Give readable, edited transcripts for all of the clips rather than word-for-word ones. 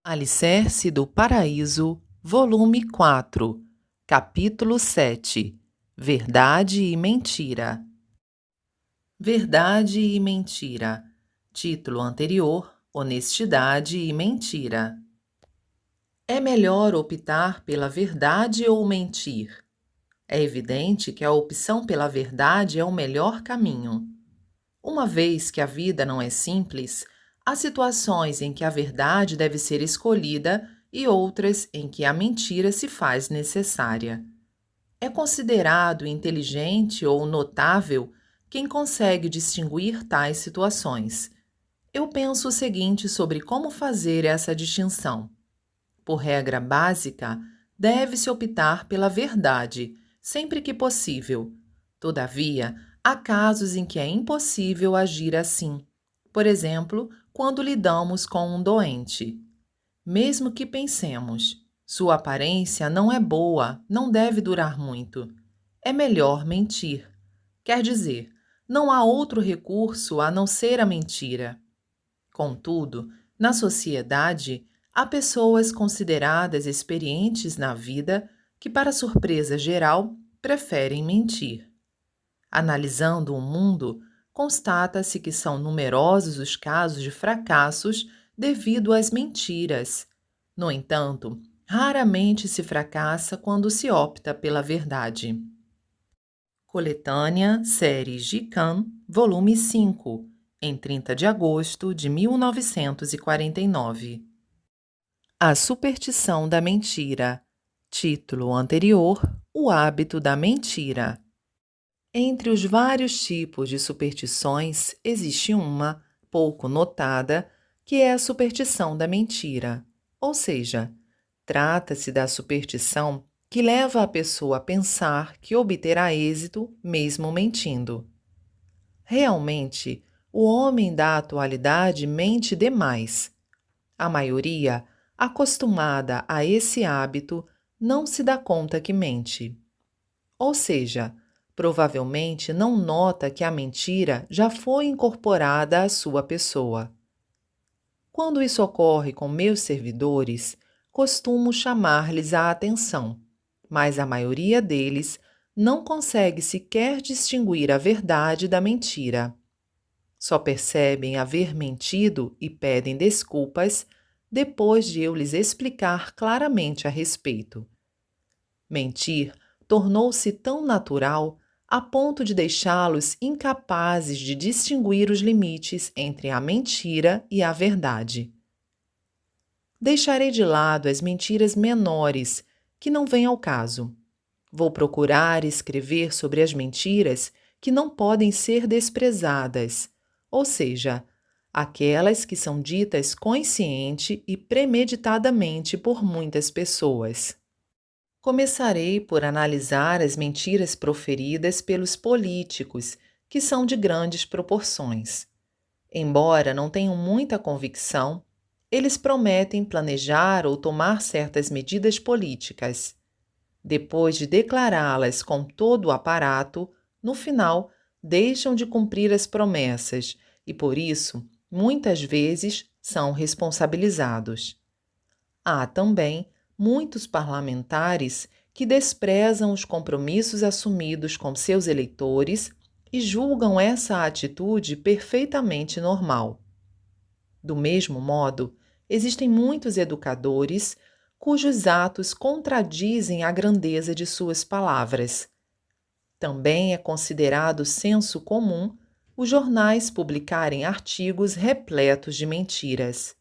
Alicerce do Paraíso, volume 4, capítulo 7. Verdade e Mentira. Verdade e Mentira. Título anterior: Honestidade e Mentira. É melhor optar pela verdade ou mentir? É evidente que a opção pela verdade é o melhor caminho. Uma vez que a vida não é simples, há situações em que a verdade deve ser escolhida e outras em que a mentira se faz necessária. É considerado inteligente ou notável quem consegue distinguir tais situações. Eu penso o seguinte sobre como fazer essa distinção. Por regra básica, deve-se optar pela verdade, sempre que possível. Todavia, há casos em que é impossível agir assim. Por exemplo, quando lidamos com um doente. Mesmo que pensemos, sua aparência não é boa, não deve durar muito. É melhor mentir. Quer dizer, não há outro recurso a não ser a mentira. Contudo, na sociedade, há pessoas consideradas experientes na vida que, para surpresa geral, preferem mentir. Analisando o mundo, constata-se que são numerosos os casos de fracassos devido às mentiras. No entanto, raramente se fracassa quando se opta pela verdade. Coletânea Séries de Can, volume 5, em 30 de agosto de 1949. A Superstição da Mentira. Título anterior: O Hábito da Mentira. Entre os vários tipos de superstições, existe uma, pouco notada, que é a superstição da mentira. Ou seja, trata-se da superstição que leva a pessoa a pensar que obterá êxito mesmo mentindo. Realmente, o homem da atualidade mente demais. A maioria, acostumada a esse hábito, não se dá conta que mente. Ou seja, provavelmente não nota que a mentira já foi incorporada à sua pessoa. Quando isso ocorre com meus servidores, costumo chamar-lhes a atenção, mas a maioria deles não consegue sequer distinguir a verdade da mentira. Só percebem haver mentido e pedem desculpas depois de eu lhes explicar claramente a respeito. Mentir tornou-se tão natural a ponto de deixá-los incapazes de distinguir os limites entre a mentira e a verdade. Deixarei de lado as mentiras menores, que não vêm ao caso. Vou procurar escrever sobre as mentiras que não podem ser desprezadas, ou seja, aquelas que são ditas consciente e premeditadamente por muitas pessoas. Começarei por analisar as mentiras proferidas pelos políticos, que são de grandes proporções. Embora não tenham muita convicção, eles prometem planejar ou tomar certas medidas políticas. Depois de declará-las com todo o aparato, no final, deixam de cumprir as promessas e, por isso, muitas vezes são responsabilizados. Há também muitos parlamentares que desprezam os compromissos assumidos com seus eleitores e julgam essa atitude perfeitamente normal. Do mesmo modo, existem muitos educadores cujos atos contradizem a grandeza de suas palavras. Também é considerado senso comum os jornais publicarem artigos repletos de mentiras.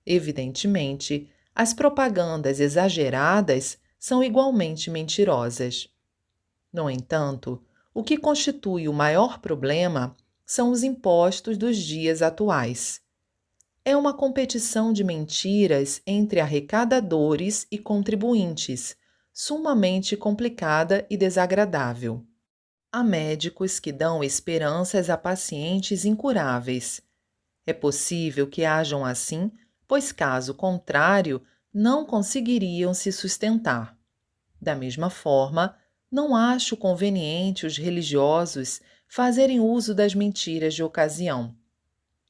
Evidentemente, as propagandas exageradas são igualmente mentirosas. No entanto, o que constitui o maior problema são os impostos dos dias atuais. É uma competição de mentiras entre arrecadadores e contribuintes, sumamente complicada e desagradável. Há médicos que dão esperanças a pacientes incuráveis. É possível que hajam assim, pois caso contrário, não conseguiriam se sustentar. Da mesma forma, não acho conveniente os religiosos fazerem uso das mentiras de ocasião.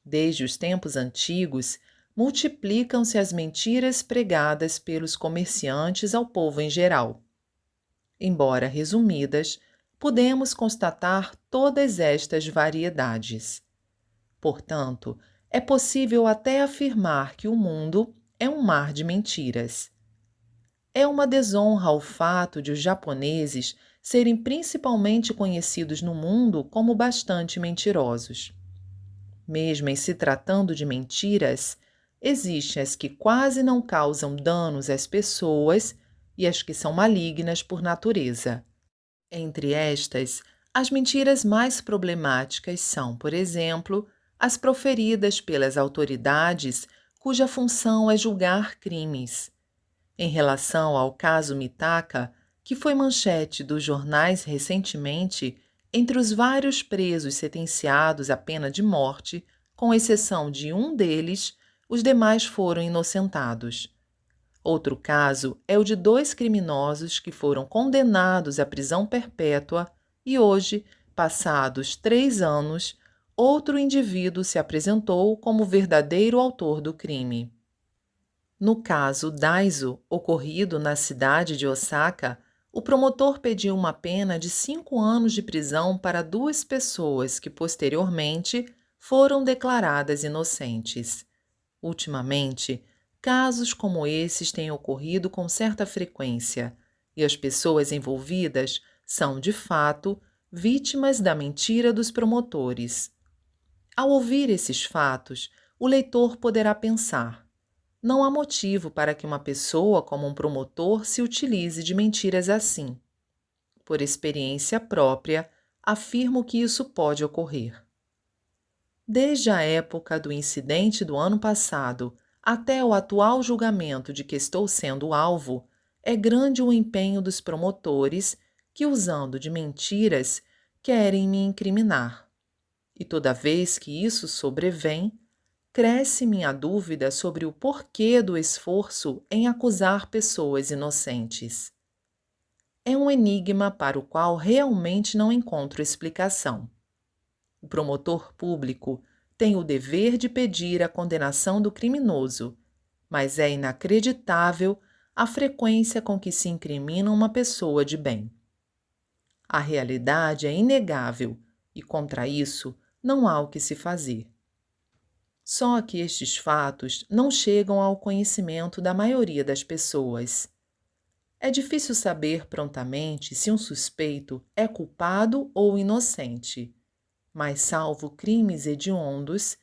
Desde os tempos antigos, multiplicam-se as mentiras pregadas pelos comerciantes ao povo em geral. Embora resumidas, podemos constatar todas estas variedades. Portanto, é possível até afirmar que o mundo é um mar de mentiras. É uma desonra ao fato de os japoneses serem principalmente conhecidos no mundo como bastante mentirosos. Mesmo em se tratando de mentiras, existem as que quase não causam danos às pessoas e as que são malignas por natureza. Entre estas, as mentiras mais problemáticas são, por exemplo, as proferidas pelas autoridades cuja função é julgar crimes. Em relação ao caso Mitaka, que foi manchete dos jornais recentemente, entre os vários presos sentenciados à pena de morte, com exceção de um deles, os demais foram inocentados. Outro caso é o de 2 criminosos que foram condenados à prisão perpétua e hoje, passados 3 anos, outro indivíduo se apresentou como verdadeiro autor do crime. No caso Daiso, ocorrido na cidade de Osaka, o promotor pediu uma pena de 5 anos de prisão para 2 pessoas que, posteriormente, foram declaradas inocentes. Ultimamente, casos como esses têm ocorrido com certa frequência, e as pessoas envolvidas são, de fato, vítimas da mentira dos promotores. Ao ouvir esses fatos, o leitor poderá pensar: não há motivo para que uma pessoa como um promotor se utilize de mentiras assim. Por experiência própria, afirmo que isso pode ocorrer. Desde a época do incidente do ano passado até o atual julgamento de que estou sendo alvo, é grande o empenho dos promotores que, usando de mentiras, querem me incriminar. E toda vez que isso sobrevém, cresce minha dúvida sobre o porquê do esforço em acusar pessoas inocentes. É um enigma para o qual realmente não encontro explicação. O promotor público tem o dever de pedir a condenação do criminoso, mas é inacreditável a frequência com que se incrimina uma pessoa de bem. A realidade é inegável e, contra isso, não há o que se fazer. Só que estes fatos não chegam ao conhecimento da maioria das pessoas. É difícil saber prontamente se um suspeito é culpado ou inocente, mas, salvo crimes hediondos,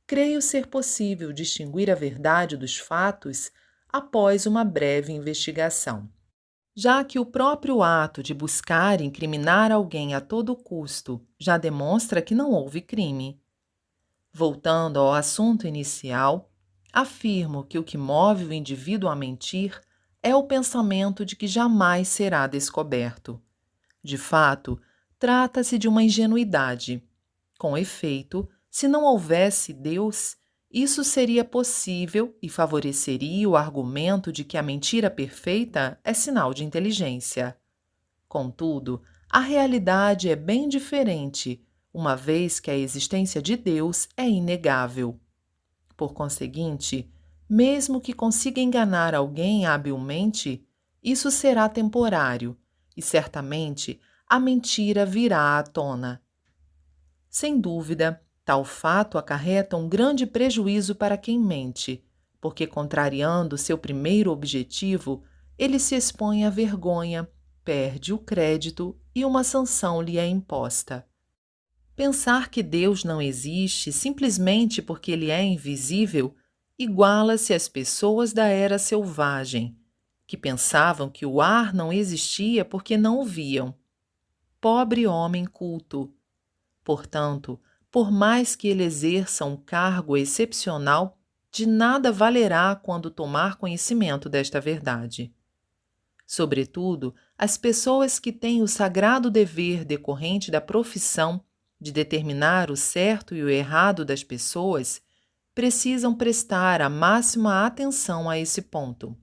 creio ser possível distinguir a verdade dos fatos após uma breve investigação. Já que o próprio ato de buscar incriminar alguém a todo custo já demonstra que não houve crime. Voltando ao assunto inicial, afirmo que o que move o indivíduo a mentir é o pensamento de que jamais será descoberto. De fato, trata-se de uma ingenuidade. Com efeito, se não houvesse Deus, isso seria possível e favoreceria o argumento de que a mentira perfeita é sinal de inteligência. Contudo, a realidade é bem diferente, uma vez que a existência de Deus é inegável. Por conseguinte, mesmo que consiga enganar alguém habilmente, isso será temporário e certamente a mentira virá à tona. Sem dúvida, tal fato acarreta um grande prejuízo para quem mente, porque, contrariando seu primeiro objetivo, ele se expõe à vergonha, perde o crédito e uma sanção lhe é imposta. Pensar que Deus não existe simplesmente porque ele é invisível iguala-se às pessoas da era selvagem, que pensavam que o ar não existia porque não o viam. Pobre homem culto! Portanto, por mais que ele exerça um cargo excepcional, de nada valerá quando tomar conhecimento desta verdade. Sobretudo, as pessoas que têm o sagrado dever decorrente da profissão de determinar o certo e o errado das pessoas, precisam prestar a máxima atenção a esse ponto.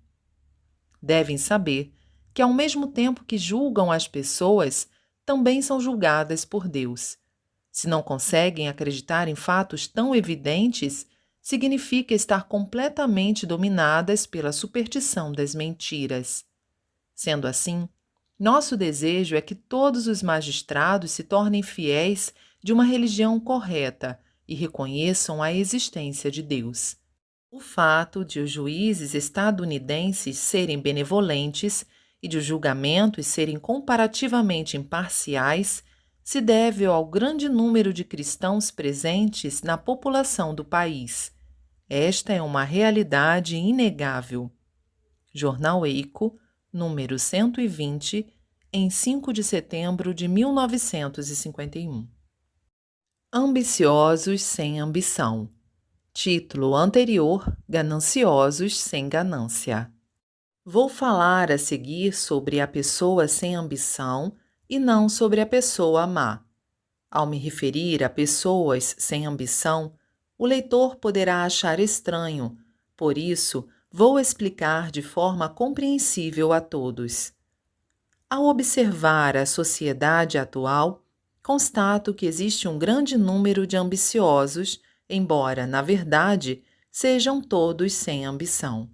Devem saber que, ao mesmo tempo que julgam as pessoas, também são julgadas por Deus. Se não conseguem acreditar em fatos tão evidentes, significa estar completamente dominadas pela superstição das mentiras. Sendo assim, nosso desejo é que todos os magistrados se tornem fiéis de uma religião correta e reconheçam a existência de Deus. O fato de os juízes estadunidenses serem benevolentes e de os julgamentos serem comparativamente imparciais se deve ao grande número de cristãos presentes na população do país. Esta é uma realidade inegável. Jornal Eico, número 120, em 5 de setembro de 1951. Ambiciosos sem ambição. Título anterior: Gananciosos sem ganância. Vou falar a seguir sobre a pessoa sem ambição e não sobre a pessoa má. Ao me referir a pessoas sem ambição, o leitor poderá achar estranho, por isso, vou explicar de forma compreensível a todos. Ao observar a sociedade atual, constato que existe um grande número de ambiciosos, embora, na verdade, sejam todos sem ambição.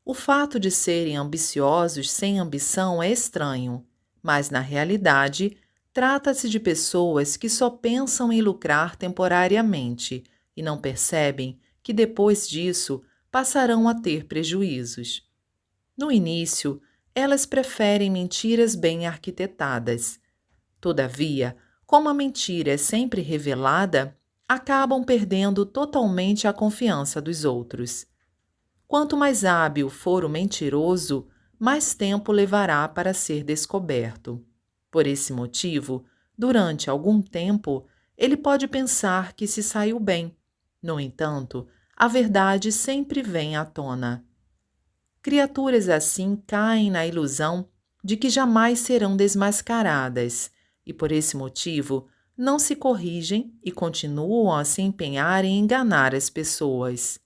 O fato de serem ambiciosos sem ambição é estranho, mas, na realidade, trata-se de pessoas que só pensam em lucrar temporariamente e não percebem que, depois disso, passarão a ter prejuízos. No início, elas preferem mentiras bem arquitetadas. Todavia, como a mentira é sempre revelada, acabam perdendo totalmente a confiança dos outros. Quanto mais hábil for o mentiroso, mais tempo levará para ser descoberto. Por esse motivo, durante algum tempo, ele pode pensar que se saiu bem. No entanto, a verdade sempre vem à tona. Criaturas assim caem na ilusão de que jamais serão desmascaradas e, por esse motivo, não se corrigem e continuam a se empenhar em enganar as pessoas.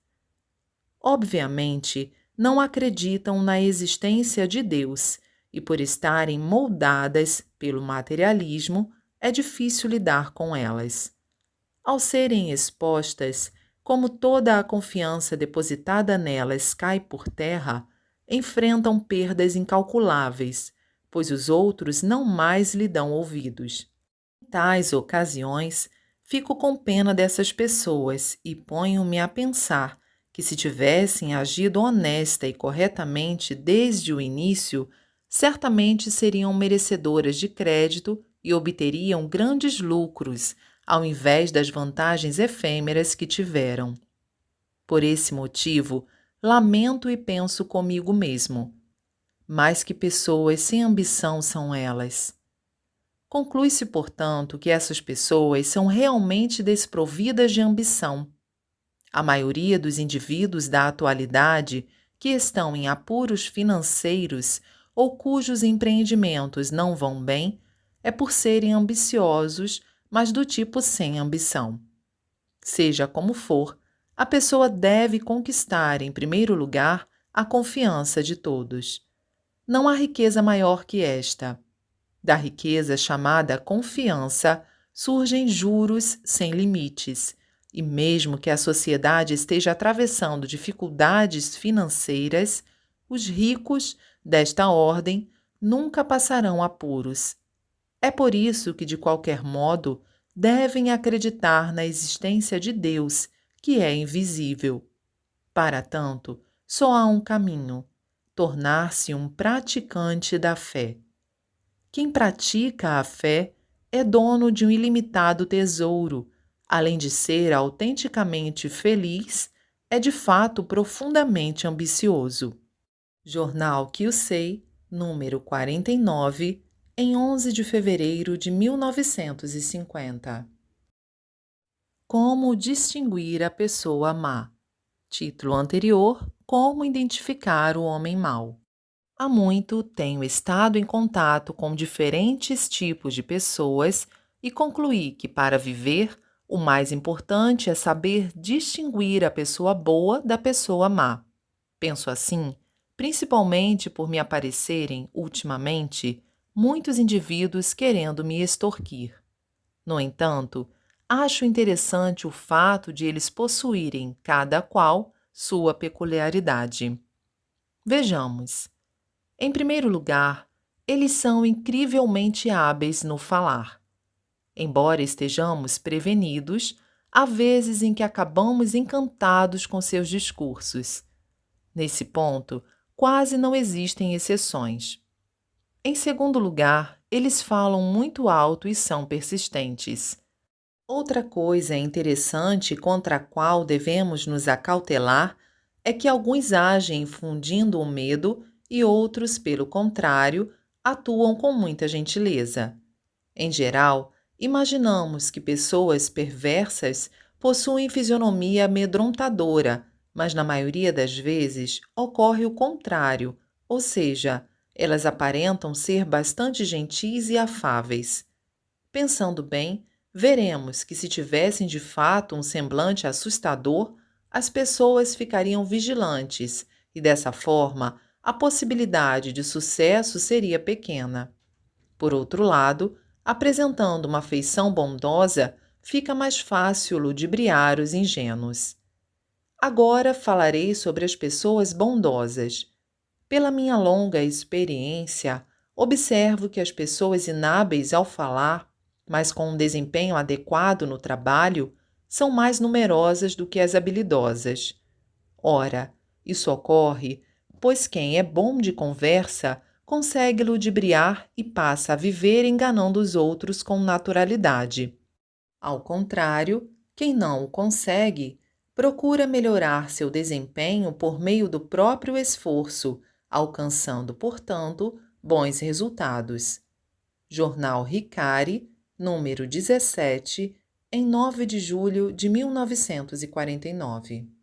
Obviamente, não acreditam na existência de Deus e, por estarem moldadas pelo materialismo, é difícil lidar com elas. Ao serem expostas, como toda a confiança depositada nelas cai por terra, enfrentam perdas incalculáveis, pois os outros não mais lhe dão ouvidos. Em tais ocasiões, fico com pena dessas pessoas e ponho-me a pensar que, se tivessem agido honesta e corretamente desde o início, certamente seriam merecedoras de crédito e obteriam grandes lucros, ao invés das vantagens efêmeras que tiveram. Por esse motivo, lamento e penso comigo mesmo: mas que pessoas sem ambição são elas? Conclui-se, portanto, que essas pessoas são realmente desprovidas de ambição. A maioria dos indivíduos da atualidade que estão em apuros financeiros ou cujos empreendimentos não vão bem é por serem ambiciosos, mas do tipo sem ambição. Seja como for, a pessoa deve conquistar, em primeiro lugar, a confiança de todos. Não há riqueza maior que esta. Da riqueza chamada confiança surgem juros sem limites, e mesmo que a sociedade esteja atravessando dificuldades financeiras, os ricos desta ordem nunca passarão apuros. É por isso que, de qualquer modo, devem acreditar na existência de Deus, que é invisível. Para tanto, só há um caminho: tornar-se um praticante da fé. Quem pratica a fé é dono de um ilimitado tesouro. Além de ser autenticamente feliz, é de fato profundamente ambicioso. Jornal que eu sei, número 49, em 11 de fevereiro de 1950. Como distinguir a pessoa má? Título anterior: Como identificar o homem mau. Há muito tenho estado em contato com diferentes tipos de pessoas e concluí que, para viver, o mais importante é saber distinguir a pessoa boa da pessoa má. Penso assim, principalmente por me aparecerem, ultimamente, muitos indivíduos querendo me extorquir. No entanto, Acho interessante o fato de eles possuírem, cada qual, sua peculiaridade. Vejamos. Em primeiro lugar, eles são incrivelmente hábeis no falar. Embora estejamos prevenidos, há vezes em que acabamos encantados com seus discursos. Nesse ponto, quase não existem exceções. Em segundo lugar, eles falam muito alto e são persistentes. Outra coisa interessante contra a qual devemos nos acautelar é que alguns agem infundindo o medo e outros, pelo contrário, atuam com muita gentileza. Em geral, imaginamos que pessoas perversas possuem fisionomia amedrontadora, mas na maioria das vezes ocorre o contrário, ou seja, elas aparentam ser bastante gentis e afáveis. Pensando bem, veremos que se tivessem de fato um semblante assustador, as pessoas ficariam vigilantes e, dessa forma, a possibilidade de sucesso seria pequena. Por outro lado, apresentando uma feição bondosa, fica mais fácil ludibriar os ingênuos. Agora falarei sobre as pessoas bondosas. Pela minha longa experiência, observo que as pessoas inábeis ao falar, mas com um desempenho adequado no trabalho, são mais numerosas do que as habilidosas. Ora, isso ocorre pois quem é bom de conversa consegue ludibriar e passa a viver enganando os outros com naturalidade. Ao contrário, quem não o consegue, procura melhorar seu desempenho por meio do próprio esforço, alcançando, portanto, bons resultados. Jornal Ricari, número 17, em 9 de julho de 1949.